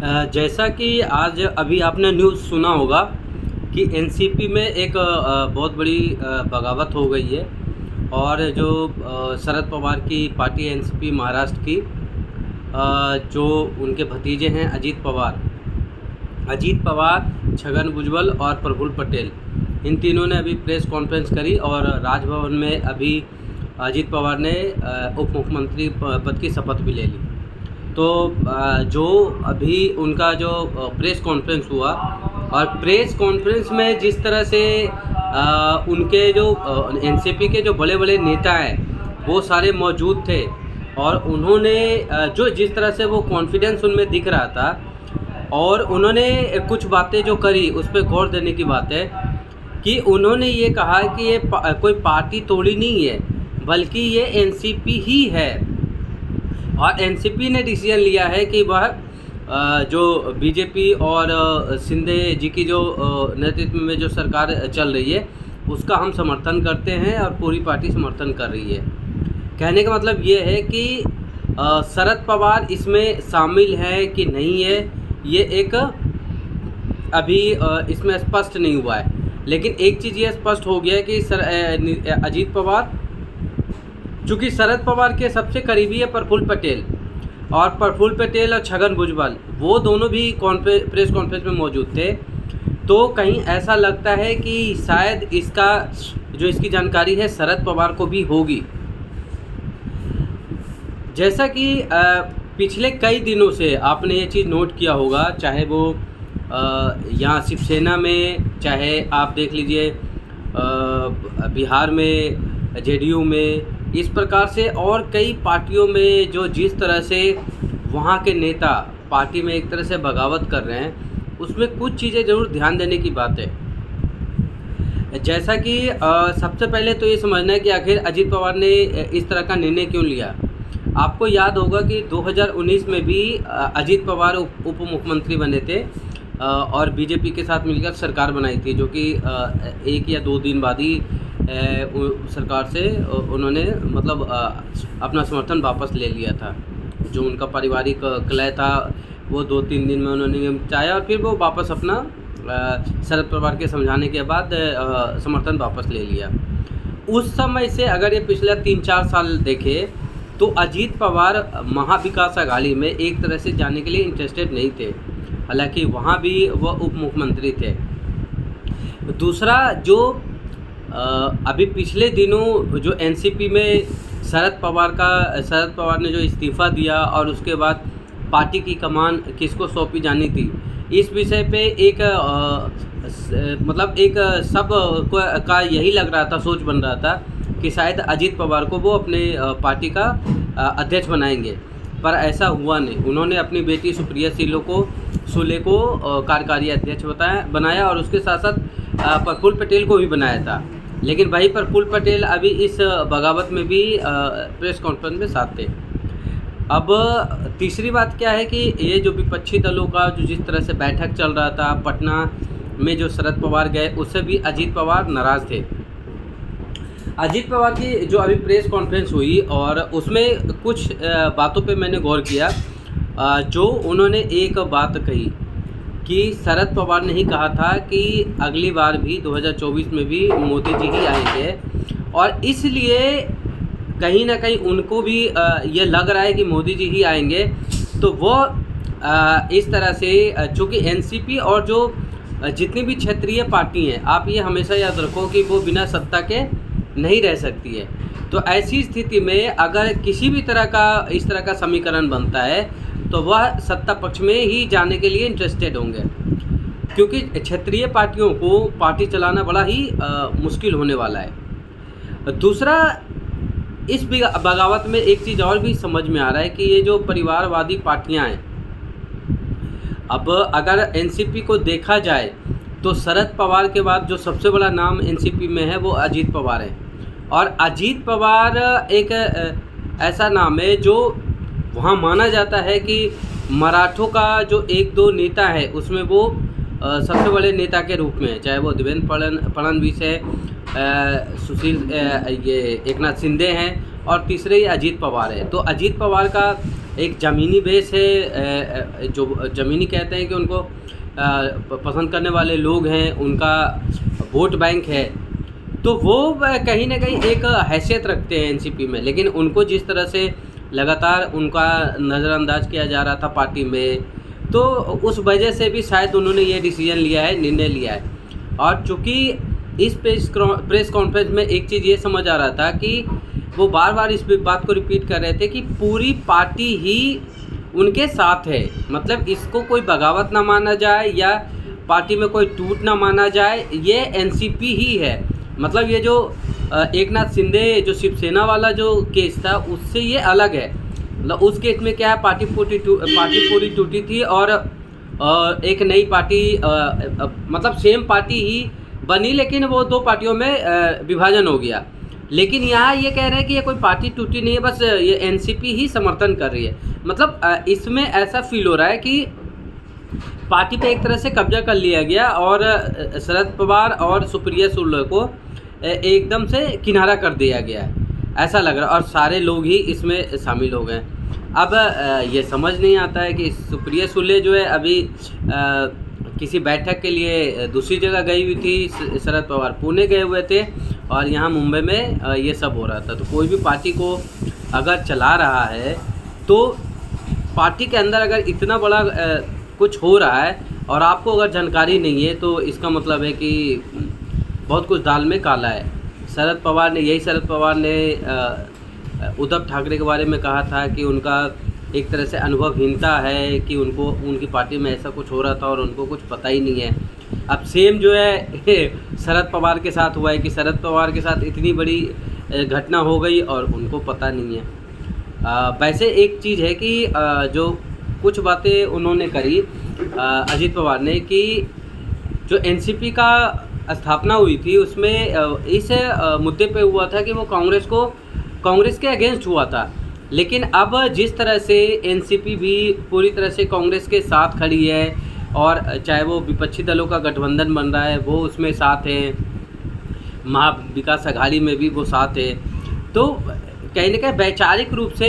जैसा कि आज अभी आपने न्यूज़ सुना होगा कि एनसीपी में एक बहुत बड़ी बगावत हो गई है। और जो शरद पवार की पार्टी एनसीपी महाराष्ट्र की, जो उनके भतीजे हैं अजीत पवार, छगन भुजबल और प्रफुल्ल पटेल, इन तीनों ने अभी प्रेस कॉन्फ्रेंस करी और राजभवन में अभी अजीत पवार ने उप मुख्यमंत्री पद की शपथ भी ले ली। तो जो अभी उनका जो प्रेस कॉन्फ्रेंस हुआ, और प्रेस कॉन्फ्रेंस में जिस तरह से उनके जो एनसीपी के जो बड़े बड़े नेता हैं वो सारे मौजूद थे, और उन्होंने जो जिस तरह से वो कॉन्फिडेंस उनमें दिख रहा था, और उन्होंने कुछ बातें जो करी उस पर गौर देने की बात है कि उन्होंने ये कहा कि ये कोई पार्टी तोड़ी नहीं है, बल्कि ये एनसीपी ही है। और एनसीपी ने डिसीजन लिया है कि वह जो बीजेपी और शिंदे जी की जो नेतृत्व में जो सरकार चल रही है उसका हम समर्थन करते हैं, और पूरी पार्टी समर्थन कर रही है। कहने का मतलब ये है कि शरद पवार इसमें शामिल है कि नहीं है, ये एक अभी इसमें स्पष्ट नहीं हुआ है। लेकिन एक चीज़ ये स्पष्ट हो गया है कि अजीत पवार, चूँकि शरद पवार के सबसे करीबी है प्रफुल्ल पटेल, और प्रफुल्ल पटेल और छगन भुजबल वो दोनों भी प्रेस कॉन्फ्रेंस में मौजूद थे। तो कहीं ऐसा लगता है कि शायद इसकी जानकारी है शरद पवार को भी होगी। जैसा कि पिछले कई दिनों से आपने ये चीज़ नोट किया होगा, चाहे वो यहाँ शिवसेना में, चाहे आप देख लीजिए बिहार में जेडीयू में, इस प्रकार से और कई पार्टियों में जो जिस तरह से वहाँ के नेता पार्टी में एक तरह से बगावत कर रहे हैं, उसमें कुछ चीज़ें ज़रूर ध्यान देने की बात है। जैसा कि सबसे पहले तो ये समझना है कि आखिर अजीत पवार ने इस तरह का निर्णय क्यों लिया। आपको याद होगा कि 2019 में भी अजीत पवार उप मुख्यमंत्री बने थे और बीजेपी के साथ मिलकर सरकार बनाई थी, जो कि 1 या 2 दिन बाद ही सरकार से उन्होंने मतलब अपना समर्थन वापस ले लिया था। जो उनका पारिवारिक कलह था वो 2-3 दिन में उन्होंने निपटाया, और फिर वो वापस अपना शरद पवार के समझाने के बाद समर्थन वापस ले लिया। उस समय से अगर ये पिछला 3-4 साल देखे तो अजीत पवार महाविकास अघाड़ी में एक तरह से जाने के लिए इंटरेस्टेड नहीं थे, हालांकि वहाँ भी वह उप मुख्यमंत्री थे। दूसरा, जो अभी पिछले दिनों जो एनसीपी में शरद पवार ने जो इस्तीफ़ा दिया और उसके बाद पार्टी की कमान किसको सौंपी जानी थी, इस विषय पे एक सब का यही लग रहा था, सोच बन रहा था कि शायद अजीत पवार को वो अपने पार्टी का अध्यक्ष बनाएंगे, पर ऐसा हुआ नहीं। उन्होंने अपनी बेटी सुप्रिया सुले को कार्यकारी अध्यक्ष बनाया, और उसके साथ साथ प्रफुल्ल पटेल को भी बनाया था। लेकिन भाई प्रफुल्ल पटेल अभी इस बगावत में भी प्रेस कॉन्फ्रेंस में साथ थे। अब तीसरी बात क्या है कि ये जो विपक्षी दलों का जो जिस तरह से बैठक चल रहा था पटना में, जो शरद पवार गए, उससे भी अजीत पवार नाराज़ थे। अजीत पवार की जो अभी प्रेस कॉन्फ्रेंस हुई और उसमें कुछ बातों पे मैंने गौर किया। जो उन्होंने एक बात कही कि शरद पवार ने ही कहा था कि अगली बार भी 2024 में भी मोदी जी ही आएंगे, और इसलिए कहीं ना कहीं उनको भी ये लग रहा है कि मोदी जी ही आएंगे। तो वो इस तरह से, चूँकि एनसीपी और जो जितनी भी क्षेत्रीय पार्टी हैं, आप ये हमेशा याद रखो कि वो बिना सत्ता के नहीं रह सकती है। तो ऐसी स्थिति में अगर किसी भी तरह का इस तरह का समीकरण बनता है तो वह सत्ता पक्ष में ही जाने के लिए इंटरेस्टेड होंगे, क्योंकि क्षेत्रीय पार्टियों को पार्टी चलाना बड़ा ही मुश्किल होने वाला है। दूसरा, इस बगावत में एक चीज़ और भी समझ में आ रहा है कि ये जो परिवारवादी पार्टियां हैं, अब अगर एनसीपी को देखा जाए तो शरद पवार के बाद जो सबसे बड़ा नाम एनसीपी में है वो अजीत पवार है। और अजीत पवार एक ऐसा नाम है जो वहाँ माना जाता है कि मराठों का जो 1-2 नेता है उसमें वो सबसे बड़े नेता के रूप में है, चाहे वो देवेंद्र फडणवीस है, ये एकनाथ शिंदे हैं, और तीसरे ही अजीत पवार है। तो अजीत पवार का एक ज़मीनी बेस है, जो ज़मीनी कहते हैं कि उनको पसंद करने वाले लोग हैं, उनका वोट बैंक है, तो वो कहीं न कहीं एक हैसियत रखते हैं एनसीपी में। लेकिन उनको जिस तरह से लगातार उनका नज़रअंदाज किया जा रहा था पार्टी में, तो उस वजह से भी शायद उन्होंने ये डिसीजन लिया है, निर्णय लिया है। और चूँकि इस प्रेस कॉन्फ्रेंस में एक चीज़ ये समझ आ रहा था कि वो बार-बार इस बात को रिपीट कर रहे थे कि पूरी पार्टी ही उनके साथ है। मतलब इसको कोई बगावत ना माना जाए या पार्टी में कोई टूट ना माना जाए, ये एनसीपी ही है। मतलब ये जो एकनाथ शिंदे जो शिवसेना वाला जो केस था, उससे ये अलग है। मतलब उस केस में क्या है, पार्टी पूरी टूटी थी और एक नई पार्टी मतलब सेम पार्टी ही बनी, लेकिन वो 2 पार्टियों में विभाजन हो गया। लेकिन यहाँ ये कह रहे हैं कि ये कोई पार्टी टूटी नहीं है, बस ये एनसीपी ही समर्थन कर रही है। मतलब इसमें ऐसा फील हो रहा है कि पार्टी पे एक तरह से कब्जा कर लिया गया और शरद पवार और सुप्रिया सुले को एकदम से किनारा कर दिया गया है, ऐसा लग रहा है। और सारे लोग ही इसमें शामिल हो गए। अब ये समझ नहीं आता है कि सुप्रिया सुले जो है अभी किसी बैठक के लिए दूसरी जगह गई हुई थी, शरद पवार पुणे गए हुए थे और यहाँ मुंबई में ये सब हो रहा था। तो कोई भी पार्टी को अगर चला रहा है, तो पार्टी के अंदर अगर इतना बड़ा कुछ हो रहा है और आपको अगर जानकारी नहीं है, तो इसका मतलब है कि बहुत कुछ दाल में काला है। शरद पवार ने उद्धव ठाकरे के बारे में कहा था कि उनका एक तरह से अनुभवहीनता है कि उनकी पार्टी में ऐसा कुछ हो रहा था और उनको कुछ पता ही नहीं है। अब सेम जो है शरद पवार के साथ हुआ है कि शरद पवार के साथ इतनी बड़ी घटना हो गई और उनको पता नहीं है। वैसे एक चीज़ है कि जो कुछ बातें उन्होंने करी अजीत पवार ने, कि जो एनसीपी का स्थापना हुई थी उसमें इस मुद्दे पे हुआ था कि वो कांग्रेस के अगेंस्ट हुआ था। लेकिन अब जिस तरह से एनसीपी भी पूरी तरह से कांग्रेस के साथ खड़ी है और चाहे वो विपक्षी दलों का गठबंधन बन रहा है वो उसमें साथ है, महा विकास अघाड़ी में भी वो साथ है, तो कहीं ना कहीं वैचारिक रूप से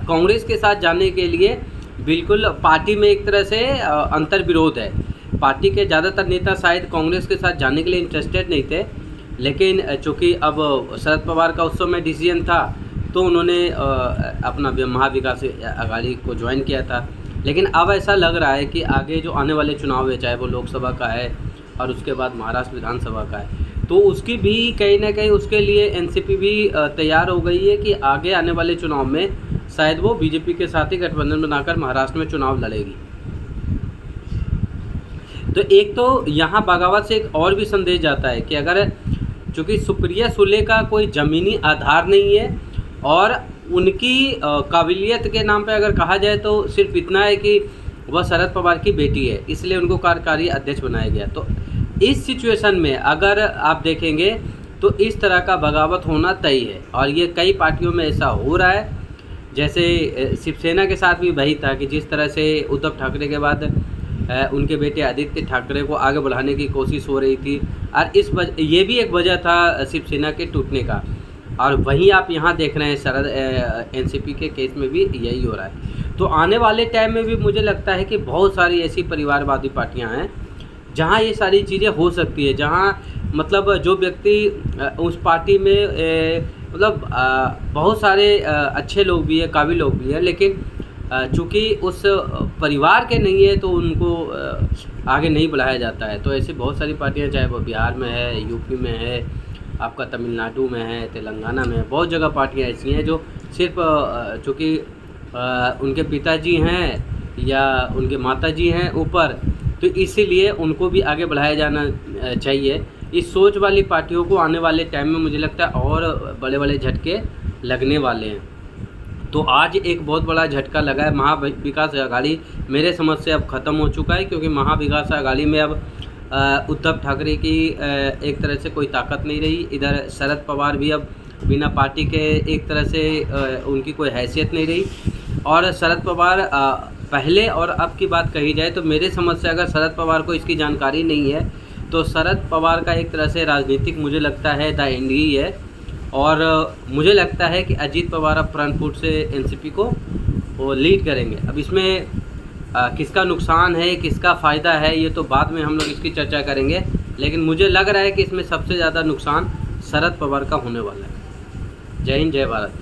कांग्रेस के साथ जाने के लिए बिल्कुल पार्टी में एक तरह से अंतर विरोध है। पार्टी के ज़्यादातर नेता शायद कांग्रेस के साथ जाने के लिए इंटरेस्टेड नहीं थे, लेकिन चूँकि अब शरद पवार का उस समय डिसीजन था तो उन्होंने अपना महाविकास अघाड़ी को ज्वाइन किया था। लेकिन अब ऐसा लग रहा है कि आगे जो आने वाले चुनाव है, चाहे वो लोकसभा का है और उसके बाद महाराष्ट्र विधानसभा का है, तो उसकी भी कहीं ना कहीं उसके लिए एनसीपी भी तैयार हो गई है कि आगे आने वाले चुनाव में शायद वो बीजेपी के साथ ही गठबंधन बनाकर महाराष्ट्र में चुनाव लड़ेगी। तो एक तो यहाँ बगावत से एक और भी संदेश जाता है कि अगर चूँकि सुप्रिया सुले का कोई ज़मीनी आधार नहीं है और उनकी काबिलियत के नाम पे अगर कहा जाए तो सिर्फ इतना है कि वह शरद पवार की बेटी है, इसलिए उनको कार्यकारी अध्यक्ष बनाया गया। तो इस सिचुएशन में अगर आप देखेंगे तो इस तरह का बगावत होना तय है और ये कई पार्टियों में ऐसा हो रहा है। जैसे शिवसेना के साथ भी वही था कि जिस तरह से उद्धव ठाकरे के बाद उनके बेटे आदित्य ठाकरे को आगे बढ़ाने की कोशिश हो रही थी और ये भी एक वजह था शिवसेना के टूटने का। और वहीं आप यहाँ देख रहे हैं शरद एनसीपी के केस में भी यही हो रहा है। तो आने वाले टाइम में भी मुझे लगता है कि बहुत सारी ऐसी परिवारवादी पार्टियाँ हैं जहाँ ये सारी चीज़ें हो सकती है, जहाँ मतलब जो व्यक्ति उस पार्टी में मतलब बहुत सारे अच्छे लोग भी हैं, काबिल लोग भी हैं, लेकिन चूँकि उस परिवार के नहीं है तो उनको आगे नहीं बढ़ाया जाता है। तो ऐसी बहुत सारी पार्टियाँ, चाहे वो बिहार में है, यूपी में है, आपका तमिलनाडु में है, तेलंगाना में है, बहुत जगह पार्टियाँ ऐसी हैं जो सिर्फ चूँकि उनके पिताजी हैं या उनके माताजी हैं ऊपर, तो इसीलिए उनको भी आगे बढ़ाया जाना चाहिए। इस सोच वाली पार्टियों को आने वाले टाइम में मुझे लगता है और बड़े बड़े झटके लगने वाले हैं। तो आज एक बहुत बड़ा झटका लगा है। महाविकास अघाड़ी मेरे समझ से अब ख़त्म हो चुका है, क्योंकि महाविकास अघाड़ी में अब उद्धव ठाकरे की एक तरह से कोई ताकत नहीं रही। इधर शरद पवार भी अब बिना पार्टी के एक तरह से उनकी कोई हैसियत नहीं रही। और शरद पवार पहले और अब की बात कही जाए तो मेरे समझ से अगर शरद पवार को इसकी जानकारी नहीं है तो शरद पवार का एक तरह से राजनीतिक मुझे लगता है द एंड ही है। और मुझे लगता है कि अजीत पवार अब फ्रंट फुट से एनसीपी को वो लीड करेंगे। अब इसमें किसका नुकसान है, किसका फ़ायदा है, ये तो बाद में हम लोग इसकी चर्चा करेंगे, लेकिन मुझे लग रहा है कि इसमें सबसे ज़्यादा नुकसान शरद पवार का होने वाला है। जय हिंद, जय भारत।